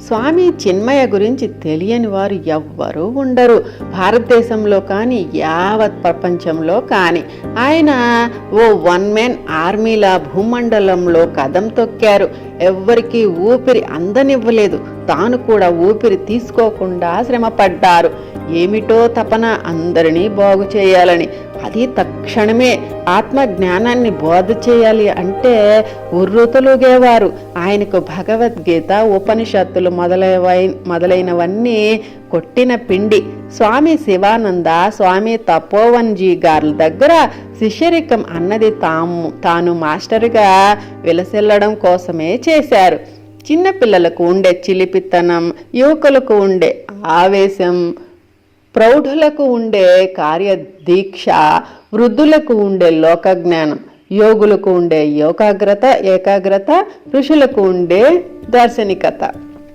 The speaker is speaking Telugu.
స్వామి చిన్మయ గురించి తెలియని వారు ఎవ్వరూ ఉండరు, భారతదేశంలో కానీ యావత్ ప్రపంచంలో కానీ. ఆయన ఓ వన్ మ్యాన్ ఆర్మీలా భూమండలంలో కదం తొక్కారు. ఎవ్వరికీ ఊపిరి అందనివ్వలేదు, తాను కూడా ఊపిరి తీసుకోకుండా శ్రమపడ్డారు. ఏమిటో తపన అందరినీ బాగు చేయాలని. అది తక్షణమే ఆత్మ జ్ఞానాన్ని బోధ చేయాలి అంటే ఉర్రూతలుగేవారు. ఆయనకు భగవద్గీత, ఉపనిషత్తులు మొదలైనవన్నీ కొట్టిన పిండి. స్వామి శివానంద, స్వామి తపోవన్జీ గారి దగ్గర శిష్యరికం అన్నది తాను మాస్టర్గా విలసిల్లడం కోసమే చేశారు. చిన్నపిల్లలకు ఉండే చిలిపితనం, యువకులకు ఉండే ఆవేశం, ప్రౌఢులకు ఉండే కార్యదీక్ష, వృద్ధులకు ఉండే లోకజ్ఞానం, యోగులకు ఉండే ఏకాగ్రత, ఋషులకు ఉండే దార్శనికత.